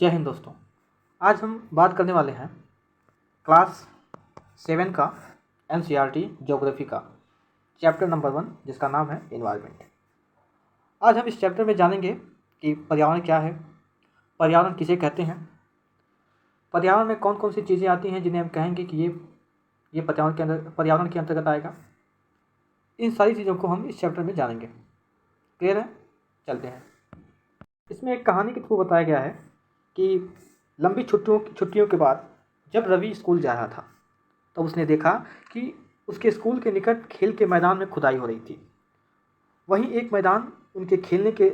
जय हिंद दोस्तों। आज हम बात करने वाले हैं क्लास 7 का एनसीईआरटी ज्योग्राफी का चैप्टर नंबर 1 जिसका नाम है एनवायरनमेंट। आज हम इस चैप्टर में जानेंगे कि पर्यावरण क्या है, पर्यावरण किसे कहते हैं, पर्यावरण में कौन कौन सी चीज़ें आती हैं जिन्हें हम कहेंगे कि ये पर्यावरण के अंतर्गत आएगा। इन सारी चीज़ों को हम इस चैप्टर में जानेंगे। क्लियर है? चलते हैं। इसमें एक कहानी के थ्रू बताया गया है कि लंबी छुट्टियों के बाद जब रवि स्कूल जा रहा था तब उसने देखा कि उसके स्कूल के निकट खेल के मैदान में खुदाई हो रही थी। वहीं एक मैदान उनके खेलने के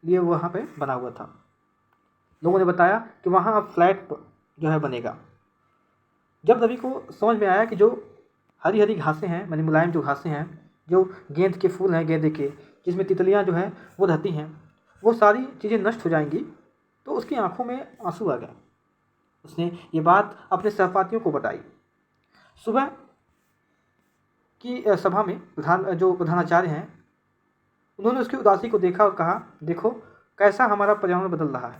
लिए वहाँ पे बना हुआ था। लोगों ने बताया कि वहाँ अब फ्लैट जो है बनेगा। जब रवि को समझ में आया कि जो हरी हरी घासें हैं, मानी मुलायम जो घासें हैं, जो गेंद के फूल हैं, गेंदे के, जिसमें तितलियाँ जो हैं वो रहती हैं, वो सारी चीज़ें नष्ट हो जाएंगी, तो उसकी आंखों में आंसू आ गए। उसने ये बात अपने सहपाठियों को बताई। सुबह की सभा में प्रधानाचार्य हैं, उन्होंने उसकी उदासी को देखा और कहा, देखो कैसा हमारा पर्यावरण बदल रहा है।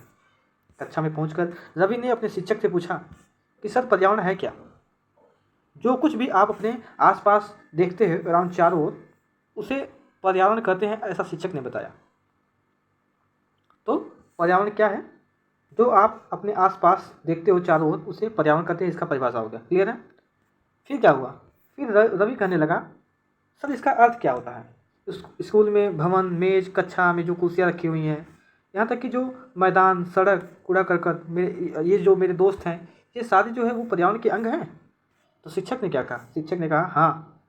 कक्षा में पहुंचकर रवि ने अपने शिक्षक से पूछा कि सर, पर्यावरण है क्या? जो कुछ भी आप अपने आसपास देखते हैं अराउंड चारों ओर, उसे पर्यावरण कहते हैं, ऐसा शिक्षक ने बताया। तो पर्यावरण क्या है? जो आप अपने आसपास देखते हो चारों ओर, उसे पर्यावरण कहते हैं। इसका परिभाषा हो गया। क्लियर है? फिर क्या हुआ? फिर रवि कहने लगा, सर इसका अर्थ क्या होता है? स्कूल में भवन, मेज, कक्षा में जो कुर्सियाँ रखी हुई हैं, यहाँ तक कि जो मैदान, सड़क, कूड़ा करकट, ये जो मेरे दोस्त हैं, ये सारे जो है वो पर्यावरण के अंग हैं। तो शिक्षक ने क्या कहा? शिक्षक ने कहा, हाँ,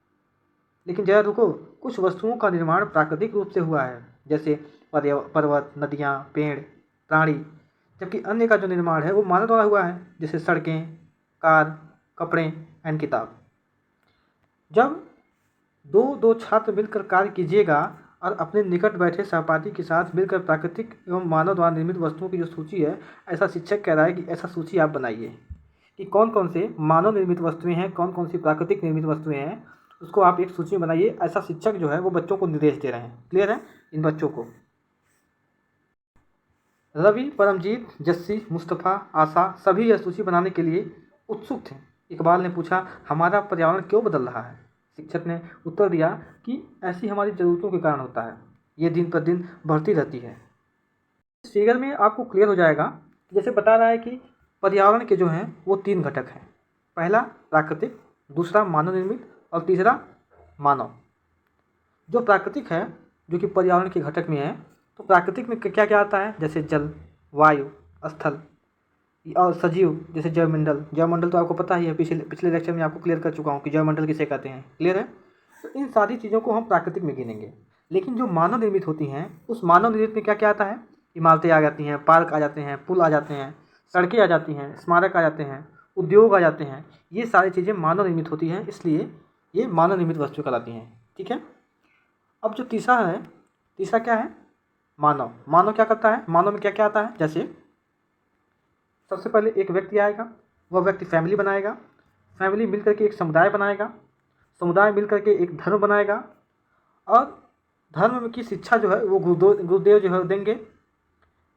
लेकिन जरा रुको, कुछ वस्तुओं का निर्माण प्राकृतिक रूप से हुआ है, जैसे पर्वत, नदियाँ, पेड़, प्राणी, जबकि अन्य का जो निर्माण है वो मानव द्वारा हुआ है, जैसे सड़कें, कार, कपड़े एंड किताब। जब दो छात्र मिलकर कार्य कीजिएगा और अपने निकट बैठे सहपाठी के साथ मिलकर प्राकृतिक एवं मानव द्वारा निर्मित वस्तुओं की जो सूची है, ऐसा शिक्षक कह रहा है कि ऐसा सूची आप बनाइए कि कौन कौन से मानव निर्मित वस्तुएं हैं, कौन कौन सी प्राकृतिक निर्मित वस्तुएं हैं, उसको आप एक सूची में बनाइए। ऐसा शिक्षक जो है वो बच्चों को निर्देश दे रहे हैं। क्लियर है? इन बच्चों को रवि, परमजीत, जस्सी, मुस्तफ़ा, आशा सभी यह सूची बनाने के लिए उत्सुक थे। इकबाल ने पूछा, हमारा पर्यावरण क्यों बदल रहा है? शिक्षक ने उत्तर दिया कि ऐसी हमारी ज़रूरतों के कारण होता है, ये दिन पर दिन बढ़ती रहती है। इस फिगर में आपको क्लियर हो जाएगा, जैसे बता रहा है कि पर्यावरण के जो हैं वो 3 घटक हैं। पहला प्राकृतिक, दूसरा मानव निर्मित और तीसरा मानव। जो प्राकृतिक है, जो कि पर्यावरण के घटक में है, तो प्राकृतिक में क्या क्या आता है? जैसे जल, वायु, स्थल और सजीव, जैसे जैवमंडल। जैवमंडल तो आपको पता ही है, पिछले लेक्चर में आपको क्लियर कर चुका हूँ कि जैवमंडल किसे कहते हैं। क्लियर है? तो इन सारी चीज़ों को हम प्राकृतिक में गिनेंगे। लेकिन जो मानव निर्मित होती हैं, उस मानव निर्मित में क्या क्या आता है? इमारतें आ जाती हैं, पार्क आ जाते हैं, पुल आ जाते हैं, सड़कें आ जाती हैं, स्मारक आ जाते हैं, उद्योग आ जाते हैं। ये सारी चीज़ें मानव निर्मित होती हैं, इसलिए ये मानव निर्मित वस्तु कहलाती हैं। ठीक है? अब जो तीसरा है, तीसरा क्या है? मानव। मानव क्या करता है? मानव में क्या क्या आता है? जैसे सबसे पहले एक व्यक्ति आएगा, वह व्यक्ति फैमिली बनाएगा, फैमिली मिलकर के एक समुदाय बनाएगा, समुदाय मिलकर के एक धर्म बनाएगा, और धर्म की शिक्षा जो है वो गुरुदेव जो है देंगे।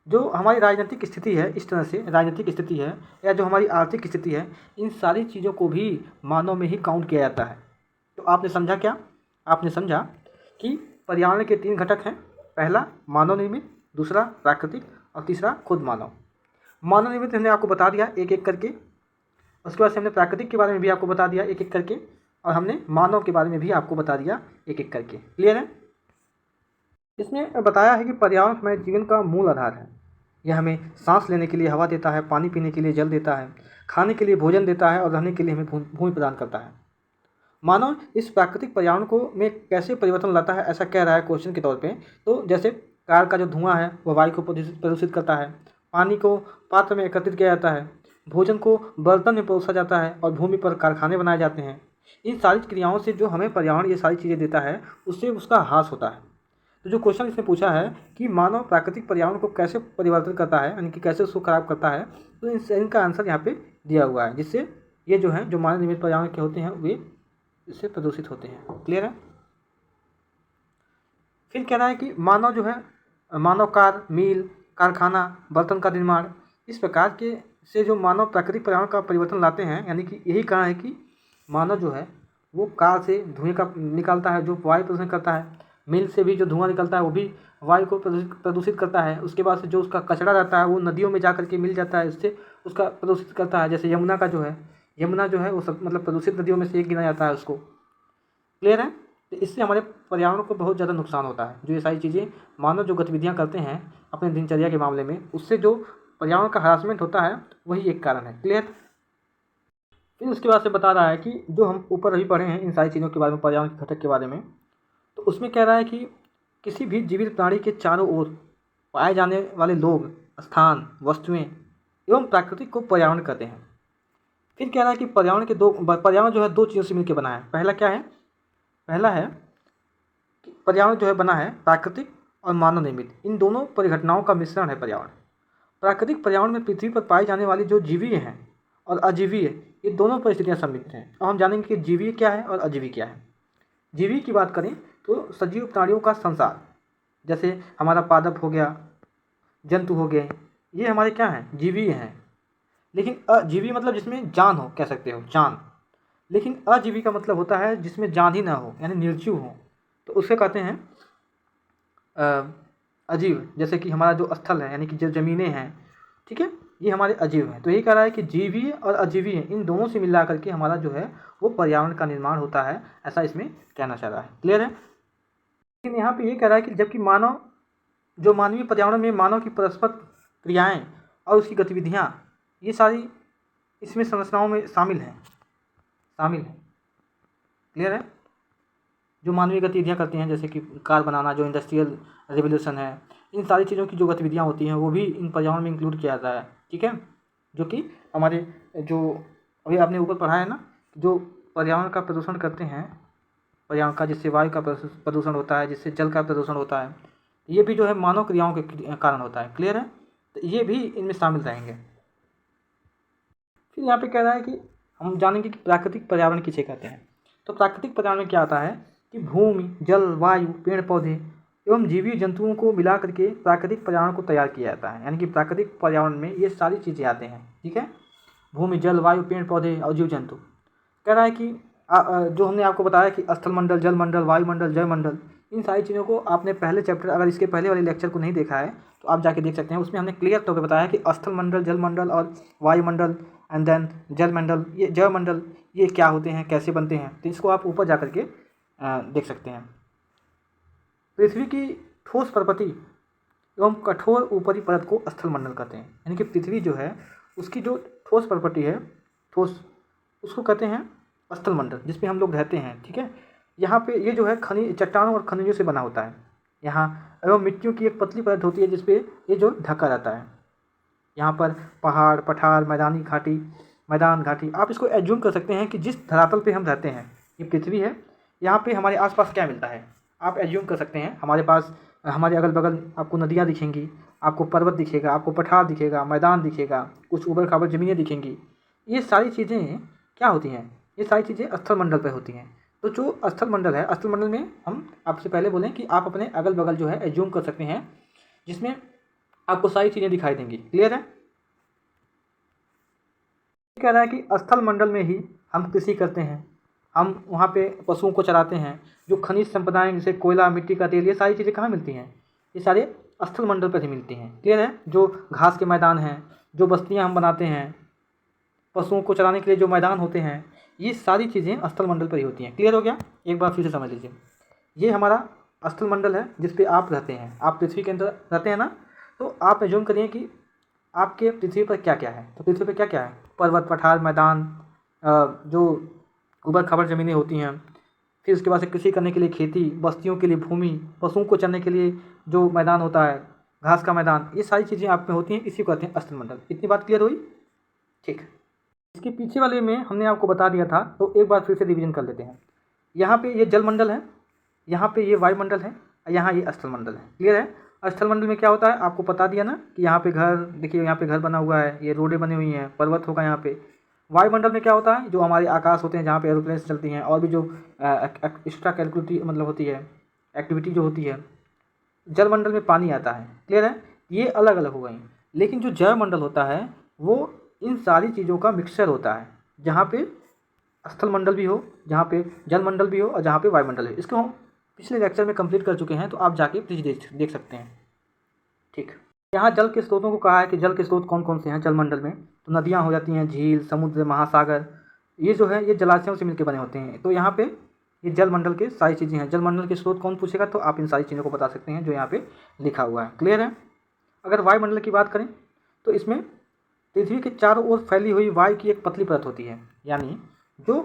जो हमारी राजनीतिक स्थिति है, इस तरह से राजनीतिक स्थिति है, या जो हमारी आर्थिक स्थिति है, इन सारी चीज़ों को भी मानव में ही काउंट किया जाता है। तो आपने समझा क्या? आपने समझा कि पर्यावरण के 3 घटक हैं। पहला मानव निर्मित, दूसरा प्राकृतिक और तीसरा खुद मानव। मानव निर्मित हमने आपको बता दिया एक एक करके, उसके बाद से हमने प्राकृतिक के बारे में भी आपको बता दिया एक एक करके, और हमने मानव के बारे में भी आपको बता दिया एक एक करके। क्लियर है? इसमें बताया है कि पर्यावरण हमारे जीवन का मूल आधार है। यह हमें सांस लेने के लिए हवा देता है, पानी पीने के लिए जल देता है, खाने के लिए भोजन देता है और रहने के लिए हमें भूमि प्रदान करता है। मानव इस प्राकृतिक पर्यावरण को में कैसे परिवर्तन लाता है, ऐसा कह रहा है क्वेश्चन के तौर पे। तो जैसे कार का जो धुआं है वह वायु को प्रदूषित करता है, पानी को पात्र में एकत्रित किया जाता है, भोजन को बर्तन में परोसा जाता है और भूमि पर कारखाने बनाए जाते हैं। इन सारी क्रियाओं से जो हमें पर्यावरण ये सारी चीज़ें देता है, उससे उसका ह्रास होता है। तो जो क्वेश्चन इसने पूछा है कि मानव प्राकृतिक पर्यावरण को कैसे परिवर्तित करता है, यानी कि कैसे उसको खराब करता है, तो इनका आंसर यहाँ पे दिया हुआ है, जिससे ये जो है जो मानव निर्मित पर्यावरण के होते हैं वे इससे प्रदूषित होते हैं। क्लियर है? फिर कह रहा है कि मानव जो है, मानव कार, मील, कारखाना, बर्तन का निर्माण, इस प्रकार के से जो मानव प्राकृतिक पर्यावरण का परिवर्तन लाते हैं, यानी कि यही कारण है कि मानव जो है वो कार से धुएं का निकालता है जो वायु प्रदूषण करता है, मिल से भी जो धुआं निकलता है वो भी वायु को प्रदूषित करता है। उसके बाद से जो उसका कचरा रहता है वो नदियों में जा करके मिल जाता है, उससे उसका प्रदूषित करता है। जैसे यमुना का जो है, यमुना जो है वो सब मतलब प्रदूषित नदियों में से एक गिना जाता है उसको। क्लियर है? तो इससे हमारे पर्यावरण को बहुत ज़्यादा नुकसान होता है। जो ये सारी चीज़ें मानव जो गतिविधियाँ करते हैं अपने दिनचर्या के मामले में, उससे जो पर्यावरण का हरासमेंट होता है वही एक कारण है। क्लियर? फिर उसके बाद से बता रहा है कि जो हम ऊपर अभी पढ़े हैं इन सारी चीज़ों के बारे में, पर्यावरण के घटक के बारे में, तो उसमें कह रहा है कि किसी भी जीवित प्राणी के चारों ओर पाए जाने वाले लोग, स्थान, वस्तुएं एवं प्राकृतिक को पर्यावरण कहते हैं। फिर कह रहा है कि पर्यावरण जो है दो चीज़ों से मिलकर बना है। पहला क्या है? पहला है कि पर्यावरण जो है बना है प्राकृतिक और मानव निर्मित, इन दोनों परिघटनाओं का मिश्रण है पर्यावरण। प्राकृतिक पर्यावरण में पृथ्वी पर पाई जाने वाली जो जीवीय हैं और अजीवीय, ये दोनों परिस्थितियाँ सम्मिलित हैं। अब हम जानेंगे कि जीवीय क्या है और अजीवीय क्या है। जीवीय की बात करें तो सजीव प्राणियों का संसार, जैसे हमारा पादप हो गया, जंतु हो गए, ये हमारे क्या हैं? जीवीय हैं। लेकिन अजीवी मतलब जिसमें जान हो, कह सकते हो जान। लेकिन अजीवी का मतलब होता है जिसमें जान ही ना हो, यानी निर्जीव हो, तो उसे कहते हैं अजीव। जैसे कि हमारा जो स्थल है, यानी कि जो ज़मीनें हैं, ठीक है, ये हमारे अजीव हैं। तो यही कह रहा है कि जीवीय और अजीवीय इन दोनों से मिला करके हमारा जो है वो पर्यावरण का निर्माण होता है, ऐसा इसमें कहना चाह रहा है। क्लियर है? लेकिन यहाँ पे ये कह रहा है कि जबकि मानवीय पर्यावरण में मानव की परस्पर क्रियाएँ और उसकी गतिविधियाँ, ये सारी इसमें संरचनाओं में शामिल हैं। क्लियर है? जो मानवीय गतिविधियाँ करते हैं, जैसे कि कार बनाना, जो इंडस्ट्रियल रिवोल्यूशन है, इन सारी चीज़ों की जो गतिविधियाँ होती हैं वो भी इन पर्यावरण में इंक्लूड किया जाता है। ठीक है? जो कि हमारे जो अभी आपने ऊपर पढ़ा है ना, जो पर्यावरण का प्रदूषण करते हैं, पर्यावरण का, जिससे वायु का प्रदूषण होता है, जिससे जल का प्रदूषण होता है, ये भी जो है मानव क्रियाओं के कारण होता है। क्लियर है? तो ये भी इनमें शामिल रहेंगे। फिर यहाँ पे कह रहा है कि हम जानेंगे कि प्राकृतिक पर्यावरण किसे कहते हैं। तो प्राकृतिक पर्यावरण में क्या आता है कि भूमि, जल, वायु, पेड़ पौधे एवं जीवी जंतुओं को मिला करके प्राकृतिक पर्यावरण को तैयार किया जाता है। यानी कि प्राकृतिक पर्यावरण में ये सारी चीज़ें आते हैं। ठीक है? भूमि, जल, वायु, पेड़ पौधे और जीव जंतु। कह रहा है कि जो हमने आपको बताया कि स्थल मंडल, जल मंडल, वायुमंडल, जयमंडल, इन सारी चीज़ों को आपने पहले चैप्टर, अगर इसके पहले वाले लेक्चर को नहीं देखा है तो आप जाके देख सकते हैं। उसमें हमने क्लियर तौर पे बताया कि स्थल मंडल, जल मंडल और वायुमंडल एंड देन जल मंडल, ये जयमंडल, ये क्या होते हैं, कैसे बनते हैं। तो इसको आप ऊपर जा करके देख सकते हैं। पृथ्वी की ठोस प्रकृति एवं कठोर ऊपरी परत को स्थल मंडल कहते हैं। यानी कि पृथ्वी जो है उसकी जो ठोस प्रकृति है, ठोस, उसको कहते हैं स्थल मंडल, जिसमें हम लोग रहते हैं। ठीक है? यहाँ पे ये जो है खनिज, चट्टानों और खनिजों से बना होता है यहाँ, एवं मिट्टियों की एक पतली परत होती है जिसपे ये जो ढका रहता है। यहाँ पर पहाड़, पठार, मैदान, घाटी, आप इसको एज्यूम कर सकते हैं कि जिस धरातल पे हम रहते हैं, ये पृथ्वी है, यहाँ पे हमारे आसपास क्या मिलता है। आप एज्यूम कर सकते हैं हमारे पास, हमारे अगल बगल आपको नदियाँ दिखेंगी, आपको पर्वत दिखेगा, आपको पठार दिखेगा, मैदान दिखेगा, कुछ ऊबड़ खाबड़ ज़मीनें दिखेंगी। ये सारी चीज़ें क्या होती हैं? ये सारी चीज़ें स्थल मंडल पर होती हैं। तो जो स्थल मंडल है, स्थल मंडल में हम आपसे पहले बोलें कि आप अपने अगल बगल जो है एज्यूम कर सकते हैं, जिसमें आपको सारी चीज़ें दिखाई देंगी। क्लियर है? कह रहा है कि स्थल मंडल में ही हम कृषि करते हैं, हम वहाँ पे पशुओं को चराते हैं। जो खनिज संपदाएं जैसे कोयला, मिट्टी का तेल, ये सारी चीज़ें कहाँ मिलती हैं? ये सारे स्थल मंडल पर ही मिलती हैं। क्लियर है? जो घास के मैदान हैं, जो बस्तियाँ हम बनाते हैं, पशुओं को चराने के लिए जो मैदान होते हैं, ये सारी चीज़ें स्थल मंडल पर ही होती हैं। क्लियर हो गया? एक बार फिर से समझ लीजिए, ये हमारा स्थल मंडल है जिस पे आप रहते हैं। आप पृथ्वी के अंदर रहते हैं ना, तो आप एज्यूम करिए कि आपके पृथ्वी पर क्या क्या है। तो पृथ्वी पर क्या क्या है? पर्वत, पठार, मैदान, जो ऊबड़ खाबड़ ज़मीनें होती हैं, फिर उसके बाद से कृषि करने के लिए खेती, बस्तियों के लिए भूमि, पशुओं को चरने के लिए जो मैदान होता है, घास का मैदान, ये सारी चीज़ें आप में होती हैं, इसी को कहते हैं स्थल मंडल। इतनी बात क्लियर हुई? ठीक। इसके पीछे वाले में हमने आपको बता दिया था, तो एक बार फिर से रिवीजन कर लेते हैं। यहाँ पे ये जल मंडल है, यहाँ पे ये वायुमंडल है, यहाँ ये स्थल मंडल है। क्लियर है? स्थल मंडल में क्या होता है आपको बता दिया ना कि यहाँ पे घर देखिए, यहाँ पे घर बना हुआ है, ये रोडें बनी हुई हैं, पर्वत होगा यहाँ पे। वायुमंडल में क्या होता है? जो हमारे आकाश होते हैं, जहाँ पे एरोप्लेन्स चलती हैं, और भी जो एक्स्ट्रा कैलकुलेटी मतलब होती है, एक्टिविटी जो होती है। जलमंडल में पानी आता है। क्लियर है? ये अलग अलग हो गई, लेकिन जो जैवमंडल होता है वो इन सारी चीज़ों का मिक्सचर होता है, जहाँ पे स्थल मंडल भी हो, जहाँ पे जल मंडल भी हो और जहाँ पे वायुमंडल है। इसको हम पिछले लेक्चर में कंप्लीट कर चुके हैं, तो आप जाके प्लीज़ देख सकते हैं। ठीक, यहाँ जल के स्रोतों को कहा है कि जल के स्रोत कौन कौन से हैं जलमंडल में। तो नदियाँ हो जाती हैं, झील, समुद्र, महासागर, ये जो है ये जलाशयों से मिलकर बने होते हैं। तो यहाँ पे ये जलमंडल के सारी चीज़ें हैं। जलमंडल के स्रोत कौन पूछेगा तो आप इन सारी चीज़ों को बता सकते हैं जो यहाँ पे लिखा हुआ है। क्लियर है। अगर वायुमंडल की बात करें तो इसमें पृथ्वी के चारों ओर फैली हुई वायु की एक पतली परत होती है, यानी जो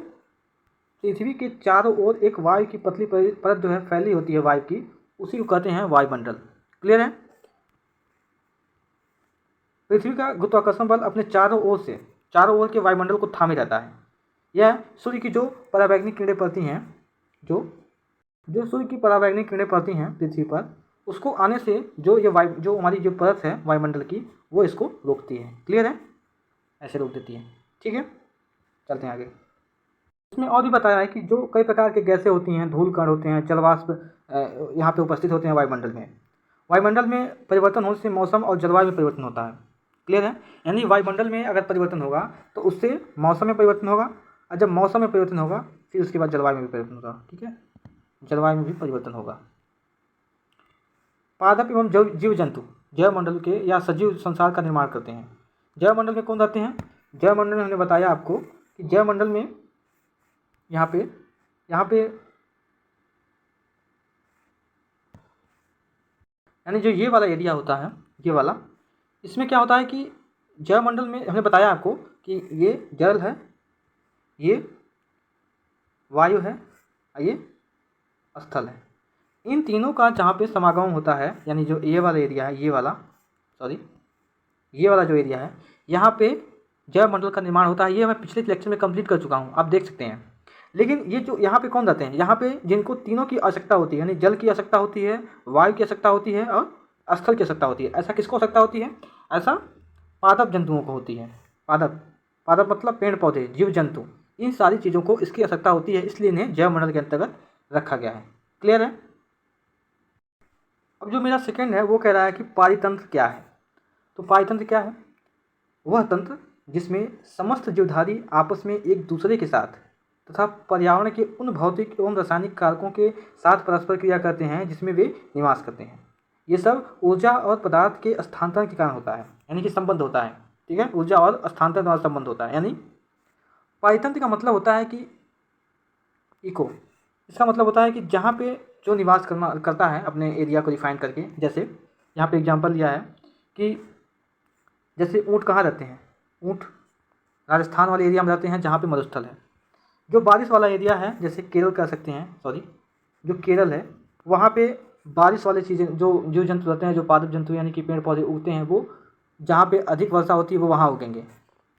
पृथ्वी के चारों ओर एक वायु की पतली परत जो है फैली होती है वायु की, उसी को कहते हैं वायुमंडल। क्लियर है। पृथ्वी का गुरुत्वाकर्षण बल अपने चारों ओर के वायुमंडल को थामे रहता है। यह सूर्य की जो परावैंगनिक किरणें पड़ती हैं, जो सूर्य की परावैंगनिक किरणें पड़ती हैं पृथ्वी पर, उसको आने से जो हमारी जो परत है वायुमंडल की, वो इसको रोकती है। क्लियर है, ऐसे रोक देती है। ठीक है, चलते हैं आगे। इसमें और भी बताया है कि जो कई प्रकार के गैसें होती हैं, धूल कण होते हैं, जलवाष्प यहाँ पे उपस्थित होते हैं वायुमंडल में। वायुमंडल में परिवर्तन होने से मौसम और जलवायु में परिवर्तन होता है। क्लियर है। यानी वायुमंडल में अगर परिवर्तन होगा तो उससे मौसम में परिवर्तन होगा, और जब मौसम में परिवर्तन होगा फिर उसके बाद जलवायु में भी परिवर्तन होगा। ठीक है, जलवायु में भी परिवर्तन होगा। पादप एवं जीव जंतु जैवमंडल के या सजीव संसार का निर्माण करते हैं। जैवमंडल में कौन रहते हैं? जैवमंडल में हमने बताया आपको कि जैवमंडल में यहाँ पे यानी जो ये वाला एरिया होता है, ये वाला, इसमें क्या होता है कि जैवमंडल में हमने बताया आपको कि ये जल है, ये वायु है और ये स्थल है। इन तीनों का जहाँ पे समागम होता है, यानी जो ये वाला एरिया है, ये वाला जो एरिया है, यहाँ पे जैवमंडल का निर्माण होता है। ये मैं पिछले लेक्चर में कंप्लीट कर चुका हूँ, आप देख सकते हैं। लेकिन ये जो यहाँ पे कौन रहते हैं, यहाँ पे जिनको तीनों की आवश्यकता होती है, यानी जल की आवश्यकता होती है, वायु की आवश्यकता होती है और स्थल की आवश्यकता होती है। ऐसा किसको आवश्यकता होती है? ऐसा पादप जंतुओं को होती है। पादप मतलब पेड़ पौधे, जीव जंतु, इन सारी चीज़ों को इसकी आवश्यकता होती है, इसलिए इन्हें जैवमंडल के अंतर्गत रखा गया है। क्लियर है। अब जो मेरा सेकंड है वो कह रहा है कि पारितंत्र क्या है। तो पारितंत्र क्या है? वह तंत्र जिसमें समस्त जीवधारी आपस में एक दूसरे के साथ तथा पर्यावरण के उन भौतिक एवं रासायनिक कारकों के साथ परस्पर क्रिया करते हैं जिसमें वे निवास करते हैं। ये सब ऊर्जा और पदार्थ के स्थानांतरण के कारण होता है, यानी कि संबंध होता है। ठीक है, ऊर्जा और स्थानांतरण द्वारा संबंध होता है। यानी पारितंत्र का मतलब होता है कि इको, इसका मतलब होता है कि जहाँ पे जो निवास करता है अपने एरिया को डिफाइन करके। जैसे यहाँ पे एग्जांपल लिया है कि जैसे ऊँट कहाँ रहते हैं? ऊँट राजस्थान वाले एरिया में रहते हैं जहाँ पे मरुस्थल है। जो बारिश वाला एरिया है, जैसे केरल कह सकते हैं, जो केरल है, वहाँ पे बारिश वाली चीज़ें, जो जीव जंतु रहते हैं, जो पादप जंतु यानी कि पेड़ पौधे उगते हैं, वो जहाँ पे अधिक वर्षा होती है वो वहाँ उगेंगे।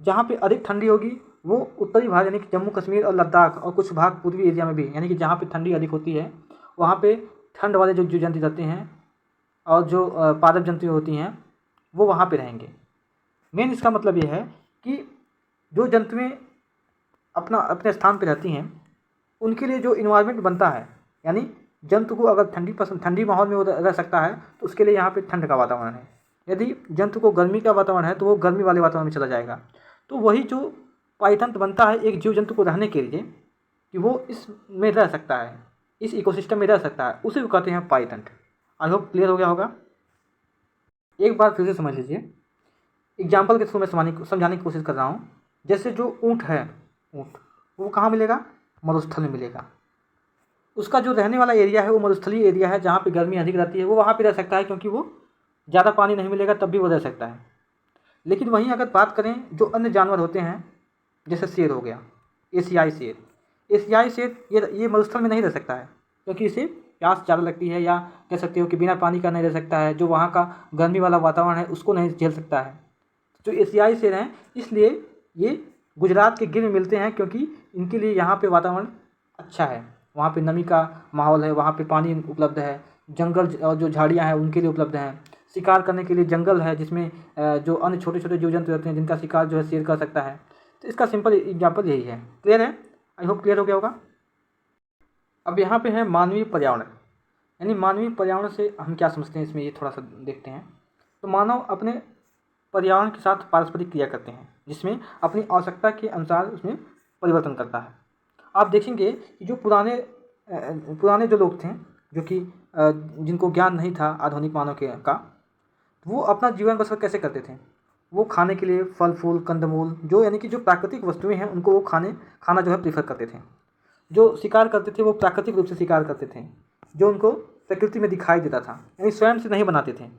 जहाँ पे अधिक ठंडी होगी वो उत्तरी भाग यानी कि जम्मू कश्मीर और लद्दाख और कुछ भाग पूर्वी एरिया में भी, यानी कि जहाँ पे ठंडी अधिक होती है वहाँ पे ठंड वाले जो जीव जंतु रहते हैं और जो पादप जंतु होती हैं वो वहाँ पे रहेंगे। मेन इसका मतलब ये है कि जो जंतुएँ अपने स्थान पे रहती हैं उनके लिए जो इन्वायरमेंट बनता है, यानी जंतु को अगर ठंडी माहौल में वो रह सकता है तो उसके लिए यहाँ पे ठंड का वातावरण है। यदि जंतु को गर्मी का वातावरण है तो वो गर्मी वाले वातावरण में चला जाएगा। तो वही जो पारितंत्र बनता है एक जीव जंतु को रहने के लिए कि वो इसमें रह सकता है, इस इकोसिस्टम में रह सकता है, उसी को कहते हैं पारितंत्र। आई होप क्लियर हो गया होगा। एक बार फिर से समझ लीजिए, एग्जाम्पल के थ्रू मैं समझाने की कोशिश कर रहा हूँ। जैसे जो ऊँट है, ऊँट वो कहाँ मिलेगा? मरुस्थल में मिलेगा। उसका जो रहने वाला एरिया है वो मरुस्थलीय एरिया है, जहाँ पे गर्मी अधिक रहती है, वो वहाँ पे रह सकता है क्योंकि वो ज़्यादा पानी नहीं मिलेगा तब भी वो रह सकता है। लेकिन वहीं अगर बात करें जो अन्य जानवर होते हैं, जैसे शेर हो गया, एशियाई शेर, ये मरुस्थल में नहीं रह सकता है क्योंकि इसे प्यास ज़्यादा लगती है, या कह सकते हो कि बिना पानी का नहीं रह सकता है, जो वहाँ का गर्मी वाला वातावरण है उसको नहीं झेल सकता है। जो एशियाई शेर हैं इसलिए ये गुजरात के गिर में मिलते हैं क्योंकि इनके लिए यहाँ पे वातावरण अच्छा है, वहाँ पे नमी का माहौल है, वहाँ पे पानी उपलब्ध है, जंगल और जो झाड़ियाँ हैं उनके लिए उपलब्ध हैं, शिकार करने के लिए जंगल है जिसमें जो अन्य छोटे छोटे जीव जंतु रहते हैं जिनका शिकार जो है शेर कर सकता है। तो इसका सिंपल एग्जाम्पल यही है। क्लियर है? आई होप क्लियर हो गया होगा। अब यहाँ पे है मानवीय पर्यावरण, यानी मानवीय पर्यावरण से हम क्या समझते हैं इसमें, ये थोड़ा सा देखते हैं। तो मानव अपने पर्यावरण के साथ पारस्परिक क्रिया करते हैं, जिसमें अपनी आवश्यकता के अनुसार उसमें परिवर्तन करता है। आप देखेंगे कि जो पुराने जो लोग थे, जो कि जिनको ज्ञान नहीं था आधुनिक मानव का, वो अपना जीवन बसर कैसे करते थे? वो खाने के लिए फल फूल कंदमूल, जो यानी कि जो प्राकृतिक वस्तुएं हैं, उनको वो खाना जो है प्रीफर करते थे। जो शिकार करते थे वो प्राकृतिक रूप से शिकार करते थे, जो उनको प्रकृति में दिखाई देता था, यानी स्वयं से नहीं बनाते थे।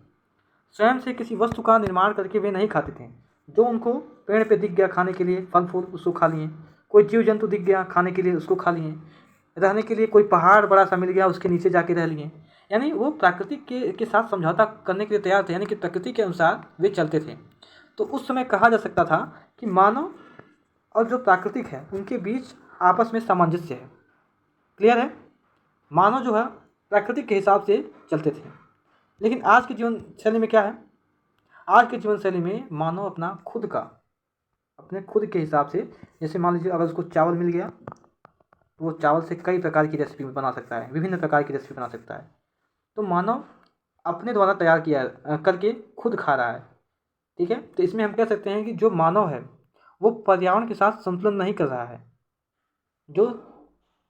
स्वयं से किसी वस्तु का निर्माण करके वे नहीं खाते थे। जो उनको पेड़ पे दिख गया खाने के लिए फल फूल, उसको खा लिए। कोई जीव जंतु दिख गया खाने के लिए, उसको खा लिए। रहने के लिए कोई पहाड़ बड़ा सा मिल गया, उसके नीचे जाके रह लिए। यानी वो प्राकृतिक के साथ समझौता करने के लिए तैयार थे, यानी कि प्रकृति के अनुसार वे चलते थे। तो उस समय कहा जा सकता था कि मानव और जो प्राकृतिक है उनके बीच आपस में सामंजस्य है। क्लियर है? मानव जो है प्राकृतिक के हिसाब से चलते थे। लेकिन आज की जीवन शैली में क्या है? आज के जीवन शैली में मानव अपने खुद के हिसाब से, जैसे मान लीजिए अगर उसको चावल मिल गया तो वो चावल से कई प्रकार की रेसिपी बना सकता है, विभिन्न प्रकार की रेसिपी बना सकता है। तो मानव अपने द्वारा तैयार किया करके खुद खा रहा है। ठीक है? तो इसमें हम कह सकते हैं कि जो मानव है वो पर्यावरण के साथ संतुलन नहीं कर रहा है। जो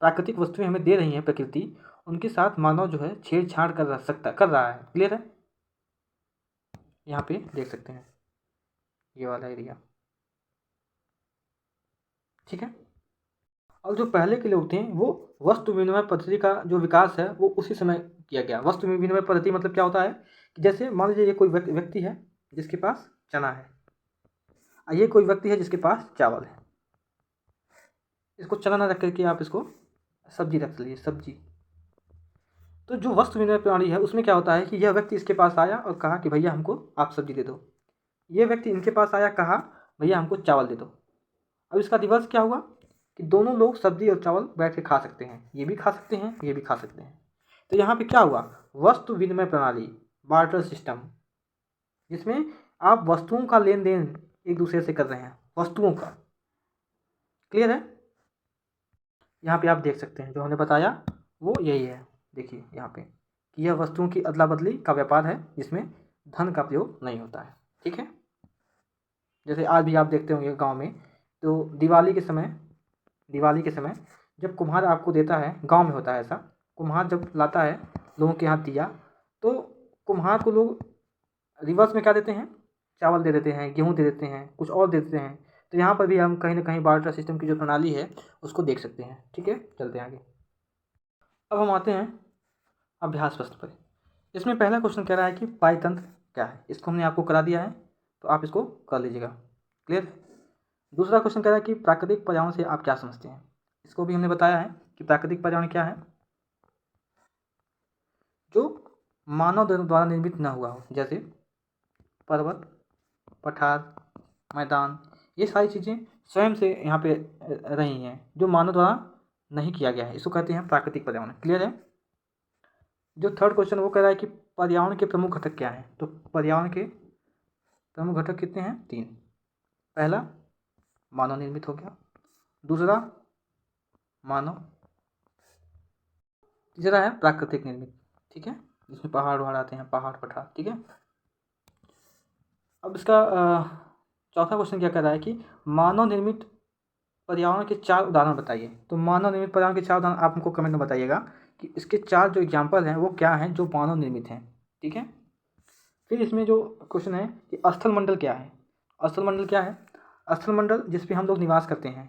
प्राकृतिक वस्तुएं हमें दे रही हैं प्रकृति, उनके साथ मानव जो है छेड़छाड़ कर रहा है। क्लियर है? यहाँ पे देख सकते हैं ये वाला एरिया। ठीक है? और जो पहले के लोग थे वो वस्तु विनिमय पद्धति का जो विकास है वो उसी समय किया गया। वस्तु विनिमय पद्धति मतलब क्या होता है कि जैसे मान लीजिए ये कोई व्यक्ति है जिसके पास चना है, और ये कोई व्यक्ति है जिसके पास चावल है। इसको चना ना रख करके आप इसको सब्जी रख लीजिए, सब्जी। तो जो वस्तु विनिमय प्रणाली है उसमें क्या होता है कि यह व्यक्ति इसके पास आया और कहा कि भैया हमको आप सब्जी दे दो। ये व्यक्ति इनके पास आया, कहा भैया हमको चावल दे दो। अब इसका रिवर्स क्या हुआ कि दोनों लोग सब्जी और चावल बैठ के खा सकते हैं, ये भी खा सकते हैं, ये भी खा सकते हैं। तो यहाँ पे क्या हुआ? वस्तु विनिमय प्रणाली, बार्टर सिस्टम, जिसमें आप वस्तुओं का लेन देन एक दूसरे से कर रहे हैं, वस्तुओं का। क्लियर है? यहाँ पे आप देख सकते हैं जो हमने बताया वो यही है। देखिए यहाँ पे कि यह वस्तुओं की अदला बदली का व्यापार है जिसमें धन का प्रयोग नहीं होता है। ठीक है? जैसे आज भी आप देखते होंगे गांव में, तो दिवाली के समय जब कुम्हार आपको देता है, गांव में होता है ऐसा, कुम्हार जब लाता है लोगों के हाथ दिया, तो कुम्हार को लोग रिवर्स में क्या देते हैं? चावल दे देते हैं, गेहूँ दे देते हैं, कुछ और दे देते हैं। तो यहाँ पर भी हम कहीं ना कहीं बार्टर सिस्टम की जो प्रणाली है उसको देख सकते हैं। ठीक है? चलते हैं आगे। अब हम आते हैं अभ्यास प्रश्न पर। इसमें पहला क्वेश्चन कह रहा है कि पायतंत्र क्या है। इसको हमने आपको करा दिया है, तो आप इसको कर लीजिएगा। क्लियर? दूसरा क्वेश्चन कह रहा है कि प्राकृतिक पर्यावरण से आप क्या समझते हैं। इसको भी हमने बताया है कि प्राकृतिक पर्यावरण क्या है? जो मानव द्वारा निर्मित न हुआ हो, जैसे पर्वत, पठार, मैदान, ये सारी चीज़ें स्वयं से यहाँ पे रही हैं, जो मानव द्वारा नहीं किया गया है, इसको कहते हैं प्राकृतिक पर्यावरण। क्लियर है? जो थर्ड क्वेश्चन वो कह रहा है कि पर्यावरण के प्रमुख घटक क्या हैं। तो पर्यावरण के प्रमुख घटक कितने हैं? 3। पहला मानव निर्मित हो गया, दूसरा मानव, तीसरा है प्राकृतिक निर्मित। ठीक है? जिसमें पहाड़ वहाड़ आते हैं, पहाड़ पठार। ठीक है? अब इसका चौथा क्वेश्चन क्या कर रहा है कि मानव निर्मित पर्यावरण के 4 उदाहरण बताइए। तो मानव निर्मित पर्यावरण के 4 उदाहरण आप हमको कमेंट में बताइएगा कि इसके 4 जो एग्जाम्पल हैं वो क्या हैं जो मानव निर्मित हैं। ठीक है? फिर इसमें जो क्वेश्चन है कि स्थल मंडल क्या है। स्थल मंडल क्या है? स्थल मंडल जिस पे हम लोग निवास करते हैं।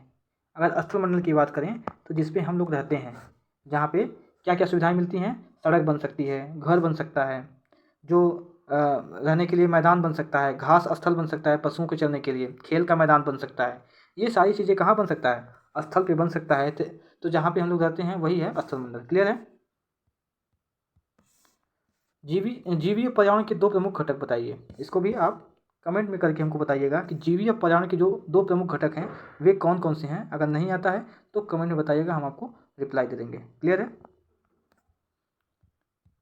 अगर स्थल मंडल की बात करें तो जिस पे हम लोग रहते हैं, जहाँ पे क्या क्या सुविधाएं मिलती हैं। सड़क बन सकती है, घर बन सकता है, जो रहने के लिए मैदान बन सकता है, घास स्थल बन सकता है पशुओं के चलने के लिए, खेल का मैदान बन सकता है। ये सारी चीज़ें कहाँ बन सकता है? स्थल पे बन सकता है। तो जहाँ पे हम लोग रहते हैं वही है स्थल मंडल। क्लियर है? जीवीय पर्यावरण के 2 प्रमुख घटक बताइए। इसको भी आप कमेंट में करके हमको बताइएगा कि जीवीय पर्यावरण के जो 2 प्रमुख घटक हैं वे कौन कौन से हैं। अगर नहीं आता है तो कमेंट में बताइएगा, हम आपको रिप्लाई दे देंगे। क्लियर है?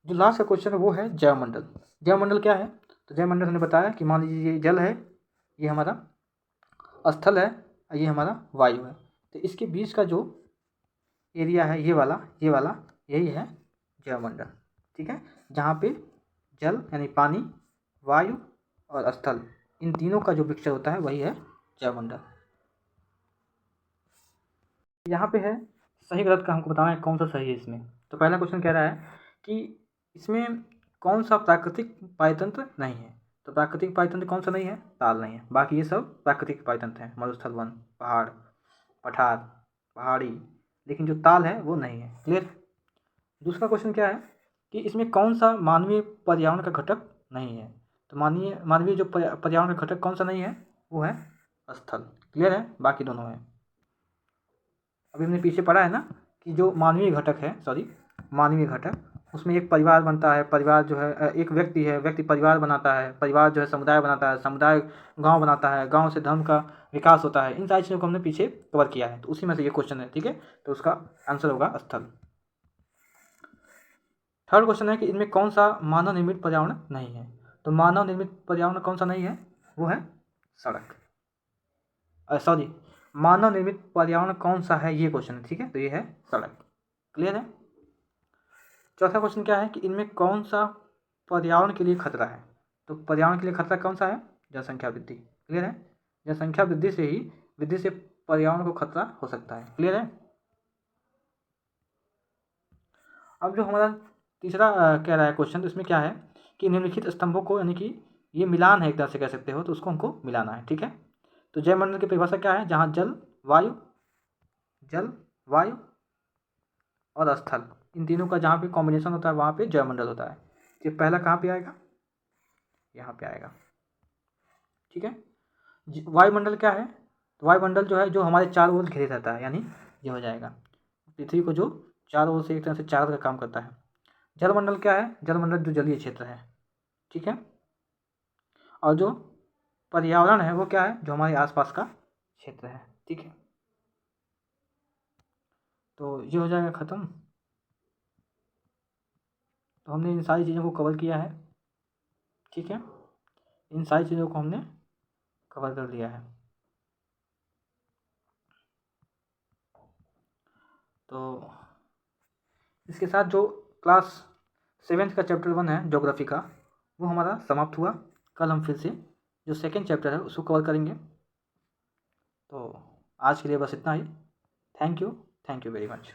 जो लास्ट का क्वेश्चन है वो है जैवमंडल। जैवमंडल क्या है? तो जैवमंडल हमने बताया कि मान लीजिए ये जल है, ये हमारा स्थल है, ये हमारा वायु है। तो इसके बीच का जो एरिया है ये वाला यही है जैवमंडल। ठीक है? जहाँ पे जल यानी पानी, वायु और स्थल इन तीनों का जो मिक्सचर होता है वही है जैवमंडल। यहाँ पे है सही गलत का हमको बताना है कौन सा सही है इसमें। तो पहला क्वेश्चन कह रहा है कि इसमें कौन सा प्राकृतिक पायतंत्र नहीं है। तो प्राकृतिक पायतंत्र कौन सा नहीं है, ताल नहीं है, बाकी ये सब प्राकृतिक पायतंत्र हैं, मरुस्थल वन, पहाड़, पठार, पहाड़ी, लेकिन जो ताल है वो नहीं है। क्लियर। दूसरा क्वेश्चन क्या है कि इसमें कौन सा मानवीय पर्यावरण का घटक नहीं है। तो मानवीय जो पर्यावरण का घटक कौन सा नहीं है वो है स्थल। क्लियर है, बाकी दोनों है। अभी हमने पीछे पढ़ा है ना कि जो मानवीय घटक है, मानवीय घटक, उसमें एक परिवार बनता है, परिवार जो है एक व्यक्ति है, व्यक्ति परिवार बनाता है, परिवार जो है समुदाय बनाता है, समुदाय गांव बनाता है, गांव से धर्म का विकास होता है। इन सारी चीज़ों को हमने पीछे कवर किया है, तो उसी में से ये क्वेश्चन है। ठीक है, तो उसका आंसर होगा स्थल। थर्ड क्वेश्चन है कि इनमें कौन सा मानव निर्मित पर्यावरण नहीं है। तो मानव निर्मित पर्यावरण कौन सा नहीं है, वो है सड़क। मानव निर्मित पर्यावरण कौन सा है, ये क्वेश्चन है। ठीक है, तो ये है सड़क। क्लियर है। चौथा क्वेश्चन क्या है कि इनमें कौन सा पर्यावरण के लिए खतरा है। तो पर्यावरण के लिए खतरा कौन सा है, जनसंख्या वृद्धि। क्लियर है, जनसंख्या वृद्धि से पर्यावरण को खतरा हो सकता है। क्लियर है। अब जो हमारा तीसरा कह रहा है क्वेश्चन, तो इसमें क्या है कि निम्नलिखित स्तंभों को, यानी कि ये मिलान है एक तरह से कह सकते हो, तो उसको हमको मिलाना है। ठीक है, तो जैवमंडल की परिभाषा क्या है, जहाँ जल वायु और स्थल, इन तीनों का जहाँ पे कॉम्बिनेशन होता है वहाँ पे जैवमंडल होता है। ये पहला कहाँ पे आएगा, यहाँ पे आएगा। ठीक है। वायुमंडल क्या है, तो वायुमंडल जो है जो हमारे चारों ओर घिरे रहता है, यानी ये हो जाएगा पृथ्वी को जो चारों ओर से एक तरह से चारों का काम करता है। जलमंडल क्या है, जलमंडल जो जलीय क्षेत्र है। ठीक है, और जो पर्यावरण है वो क्या है, जो हमारे आसपास का क्षेत्र है। ठीक है, तो ये हो जाएगा ख़त्म। तो हमने इन सारी चीज़ों को कवर किया है। ठीक है, इन सारी चीज़ों को हमने कवर कर लिया है। तो इसके साथ जो क्लास 7th का चैप्टर 1 है ज्योग्राफी का, वो हमारा समाप्त हुआ। कल हम फिर से जो सेकंड चैप्टर है उसको कवर करेंगे। तो आज के लिए बस इतना ही। Thank you very much.